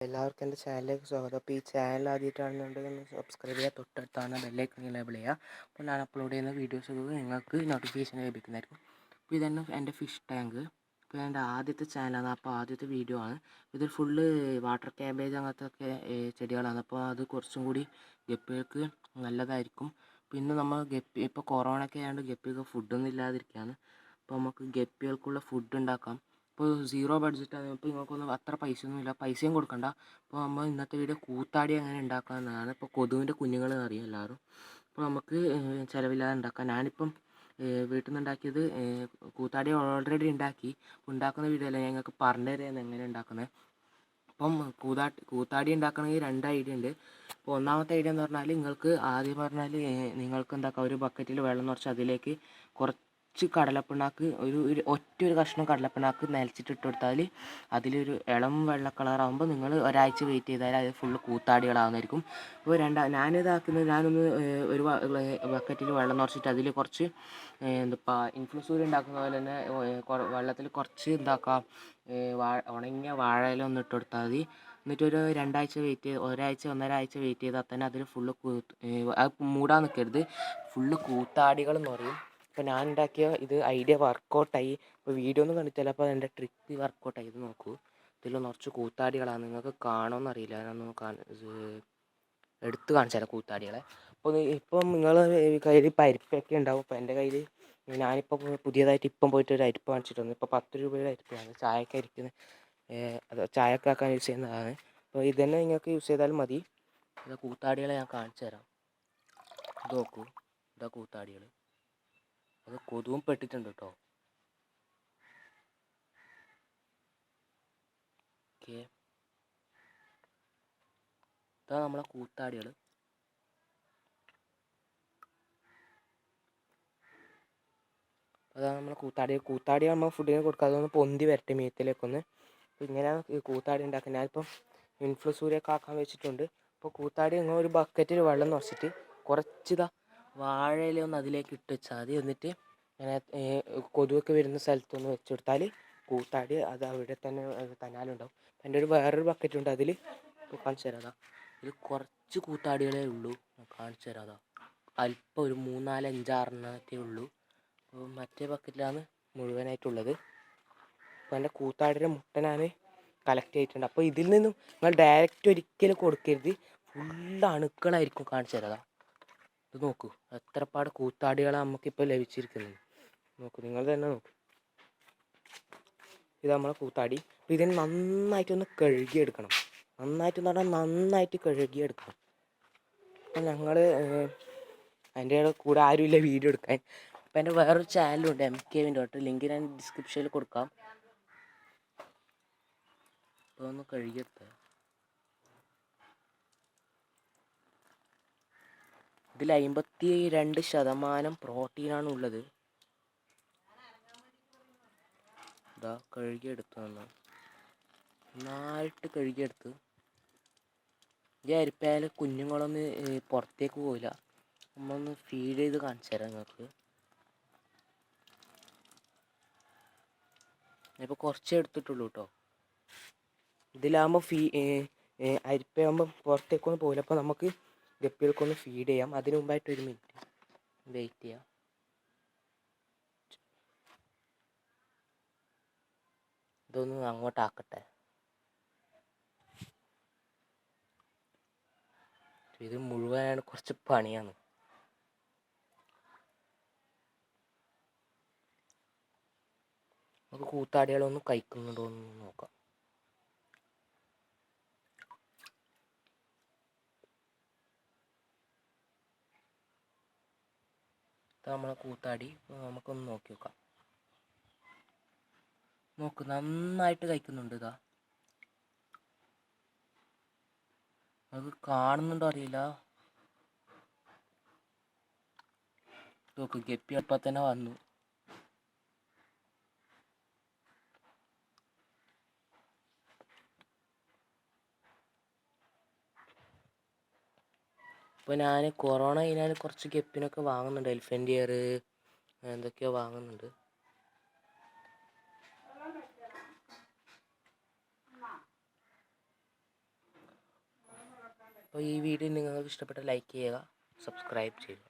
എല്ലാവർക്കും എൻ്റെ ചാനലിലേക്ക് സ്വാഗതം. അപ്പോൾ ഈ ചാനൽ ആദ്യമായിട്ടാണെന്നുണ്ടെങ്കിൽ ഒന്ന് സബ്സ്ക്രൈബ് ചെയ്യുക, തൊട്ടടുത്താണ് ബെല്ലൈക്കൺ എനേബിൾ ചെയ്യുക. അപ്പോൾ ഞാൻ അപ്ലോഡ് ചെയ്യുന്ന വീഡിയോസൊക്കെ നിങ്ങൾക്ക് നോട്ടിഫിക്കേഷൻ ലഭിക്കുന്നതായിരിക്കും. അപ്പോൾ ഇതന്നെ എൻ്റെ ഫിഷ് ടാങ്ക്. ഇപ്പോൾ എൻ്റെ ആദ്യത്തെ ചാനലാണ്, അപ്പോൾ ആദ്യത്തെ വീഡിയോ ആണ്. ഇതിൽ ഫുള്ള് വാട്ടർ ക്യാബേജ് അങ്ങനത്തെ ചെടികളാണ്. അപ്പോൾ അത് കുറച്ചും കൂടി ഗപ്പികൾക്ക് നല്ലതായിരിക്കും. പിന്നെ നമ്മൾ ഇപ്പോൾ കൊറോണ ഒക്കെ ആയതുകൊണ്ട് ഗപ്പികൾക്ക് ഫുഡൊന്നും ഇല്ലാതിരിക്കുകയാണ്. അപ്പോൾ നമുക്ക് ഗപ്പികൾക്കുള്ള ഫുഡ് ഉണ്ടാക്കാം. ഇപ്പോൾ സീറോ ബഡ്ജറ്റാണ്. ഇപ്പോൾ നിങ്ങൾക്കൊന്നും അത്ര പൈസയൊന്നുമില്ല, പൈസയും കൊടുക്കണ്ട. അപ്പോൾ നമ്മൾ ഇന്നത്തെ വീഡിയോ കൂത്താടി എങ്ങനെ ഉണ്ടാക്കാമെന്നതാണ്. ഇപ്പോൾ കൊതുവിൻ്റെ കുഞ്ഞുങ്ങൾ അറിയാം എല്ലാവരും. അപ്പോൾ നമുക്ക് ചിലവില്ലാതെ ഉണ്ടാക്കാം. ഞാനിപ്പം വീട്ടിൽ നിന്ന് ഉണ്ടാക്കിയത് കൂത്താടി ഓൾറെഡി ഉണ്ടാക്കി. ഉണ്ടാക്കുന്ന വീഡിയോ അല്ല, ഞങ്ങൾക്ക് പറഞ്ഞു തരാം എങ്ങനെ ഉണ്ടാക്കുന്നത്. അപ്പം കൂത്താടി ഉണ്ടാക്കണമെങ്കിൽ 2 ഐഡിയ ഉണ്ട്. അപ്പോൾ ഒന്നാമത്തെ ഐഡിയ എന്ന് പറഞ്ഞാൽ നിങ്ങൾക്ക് ആദ്യം പറഞ്ഞാൽ നിങ്ങൾക്ക് എന്താക്കാം, ഒരു ബക്കറ്റിൽ വെള്ളം നിറച്ച് അതിലേക്ക് കുറച്ച് കടലപ്പിണ്ണാക്ക് ഒരു കഷ്ണം കടലപ്പിണ്ണാക്ക് നനച്ചിട്ട് കൊടുത്താൽ അതിലൊരു ഇളം വെള്ള കളറാകുമ്പോൾ നിങ്ങൾ ഒരാഴ്ച വെയിറ്റ് ചെയ്താൽ അത് ഫുള്ള് കൂത്താടികളാകുന്നതായിരിക്കും. അപ്പോൾ ഞാനൊന്ന് ഒരു ബക്കറ്റിൽ വെള്ളം നിറച്ചിട്ട് അതിൽ കുറച്ച് ഇൻഫ്ലുസൂരി ഉണ്ടാക്കുന്ന പോലെ തന്നെ വെള്ളത്തിൽ കുറച്ച് ഉണങ്ങിയ വാഴയില ഒന്ന് ഇട്ട് കൊടുത്താൽ മതി. എന്നിട്ടൊരു 2 ആഴ്ച ഒന്നര ആഴ്ച വെയിറ്റ് ചെയ്താൽ തന്നെ അതിൽ ഫുള്ള് അത് മൂടാൻ നിൽക്കരുത്, ഫുള്ള് കൂത്താടികൾ എന്ന് പറയും. അപ്പോൾ ഞാൻ ഉണ്ടാക്കിയ ഇത് ഐഡിയ വർക്കൗട്ടായി. ഇപ്പോൾ വീഡിയോ ഒന്നും കണ്ടിട്ടില്ല, അപ്പോൾ എൻ്റെ ട്രിക്ക് വർക്കൗട്ടായി. ഇത് നോക്കൂ, ഇതിൽ നിറച്ച് കൂത്താടികളാണ്. നിങ്ങൾക്ക് കാണുമെന്നറിയില്ല, ഞാനൊന്ന് എടുത്ത് കാണിച്ചു തരാം കൂത്താടികളെ. അപ്പോൾ ഇപ്പം നിങ്ങളുടെ കയ്യിൽ അരിപ്പൊക്കെ ഉണ്ടാവും. അപ്പോൾ എൻ്റെ കയ്യിൽ ഞാനിപ്പോൾ പുതിയതായിട്ട് പോയിട്ട് ഒരു അരിപ്പ് വാങ്ങിച്ചിട്ട് വന്നു. ഇപ്പോൾ 10 രൂപയുടെ അരിപ്പാണ്, അത് ചായയൊക്കെ ആക്കാൻ യൂസ് ചെയ്യുന്നതാണ്. അപ്പോൾ ഇതന്നെ നിങ്ങൾക്ക് യൂസ് ചെയ്താലും മതി. ഇത് കൂത്താടികളെ ഞാൻ കാണിച്ചു തരാം. ഇത് നോക്കൂ, ഇതാ കൂത്താടികൾ. അത് കൊതുവും പെട്ടിട്ടുണ്ട് കേട്ടോ. ഓക്കെ, ഇതാ നമ്മളെ കൂത്താടികൾ. അതാണ് നമ്മളെ കൂത്താടി നമ്മൾ ഫുഡിന് കൊടുക്കാതെ ഒന്ന് പൊന്തി വരട്ടെ മീത്തിലേക്കൊന്ന്. അപ്പോൾ ഇങ്ങനെയാണ് ഈ കൂത്താടി ഉണ്ടാക്കുന്നത്. ഞാനിപ്പം ഇൻഫ്ലുസൂരിയൊക്കെ ആക്കാൻ വെച്ചിട്ടുണ്ട്. അപ്പോൾ കൂത്താടി നിങ്ങൾ ഒരു ബക്കറ്റിൽ വെള്ളം നിറച്ചിട്ട് കുറച്ച് വാഴയില ഒന്ന് അതിലേക്ക് ഇട്ട് വെച്ചാൽ മതി. എന്നിട്ട് ഇങ്ങനെ കൊതുവൊക്കെ വരുന്ന സ്ഥലത്തൊന്ന് വെച്ച് കൊടുത്താൽ കൂത്താടി അത് അവിടെ തന്നെ തന്നാലുണ്ടാവും. എൻ്റെ വേറൊരു ബക്കറ്റുണ്ട്, അതിൽ കാണിച്ചു തരാം. ഇതിൽ കുറച്ച് കൂത്താടികളേ ഉള്ളൂ, കാണിച്ചു തരാം. അല്പം ഒരു 3, 4, 5, 6 ഉള്ളൂ. അപ്പോൾ മറ്റേ ബക്കറ്റിലാണ് മുഴുവനായിട്ടുള്ളത്. അപ്പോൾ എൻ്റെ കൂത്താടിയുടെ മുട്ട ഞാൻ കളക്ട് ചെയ്തിട്ടുണ്ട്. അപ്പോൾ ഇതിൽ നിന്നും നിങ്ങൾ ഡയറക്റ്റ് ഒരിക്കലും കൊടുക്കരുത്, ഫുള്ള് അണുക്കളായിരിക്കും. കാണിച്ചു തരാം. ഇത് നോക്കൂ, എത്രപാട് കൂത്താടികളാണ് നമുക്കിപ്പോൾ ലഭിച്ചിരിക്കുന്നത്. നോക്കൂ, നിങ്ങൾ തന്നെ നോക്കൂ. ഇത് നമ്മളെ കൂത്താടി. അപ്പോൾ ഇതിന് നന്നായിട്ടൊന്ന് കഴുകിയെടുക്കണം. നന്നായിട്ട് കഴുകിയെടുക്കണം. അപ്പം ഞങ്ങൾ അതിൻ്റെ കൂടെ ആരുമില്ല വീഡിയോ എടുക്കാൻ. അപ്പം എൻ്റെ വേറൊരു ചാനലുണ്ട്, MK ലിങ്ക് ഞാൻ ഡിസ്ക്രിപ്ഷനിൽ കൊടുക്കാം. അപ്പോൾ ഒന്ന് കഴുകിയെടുത്തത്. ഇതിൽ 52% പ്രോട്ടീനാണ് ഉള്ളത്. ഇതാ കഴുകിയെടുത്തു, നന്നായിട്ട് കഴുകിയെടുത്ത്. ഈ അരിപ്പായാൽ കുഞ്ഞുങ്ങളൊന്ന് പുറത്തേക്ക് പോവില്ല. നമ്മളൊന്ന് ഫീഡ് ചെയ്ത് കാണിച്ചു തരാം നിങ്ങൾക്ക്. ഇപ്പോൾ കുറച്ചേ എടുത്തിട്ടുള്ളൂ കേട്ടോ. ഇതിലാകുമ്പോൾ അരിപ്പയാകുമ്പോൾ പുറത്തേക്കൊന്നും പോകില്ല. അപ്പോൾ നമുക്ക് ഗപ്പികൾക്കൊന്ന് ഫീഡ് ചെയ്യാം. അതിന് മുമ്പായിട്ട് 1 മിനിറ്റ് വെയിറ്റ് ചെയ്യാം. ഇതൊന്ന് അങ്ങോട്ടാക്കട്ടെ. ഇത് മുഴുവനാണ്, കുറച്ച് പണിയാണ്. നമുക്ക് കൂത്താടികളൊന്നും കഴിക്കുന്നുണ്ടോ എന്ന് നോക്കാം. ഇത് നമ്മളെ കൂത്താടി. നമുക്കൊന്ന് നോക്കി നോക്കാം. നോക്ക്, നന്നായിട്ട് കഴിക്കുന്നുണ്ട്. ഇതാ അത് കാണുന്നുണ്ടോ അറിയില്ല. നോക്ക്, ഗപ്പി അപ്പം തന്നെ വന്നു. ഇപ്പോൾ ഞാൻ കൊറോണ കഴിഞ്ഞാൽ കുറച്ച് ഗപ്പിനൊക്കെ വാങ്ങുന്നുണ്ട്. എലിഫൻ്റ് ഇയർ എന്തൊക്കെയോ വാങ്ങുന്നുണ്ട്. അപ്പോൾ ഈ വീഡിയോ നിങ്ങൾക്ക് ഇഷ്ടപ്പെട്ട ലൈക്ക് ചെയ്യുക, സബ്സ്ക്രൈബ് ചെയ്യുക.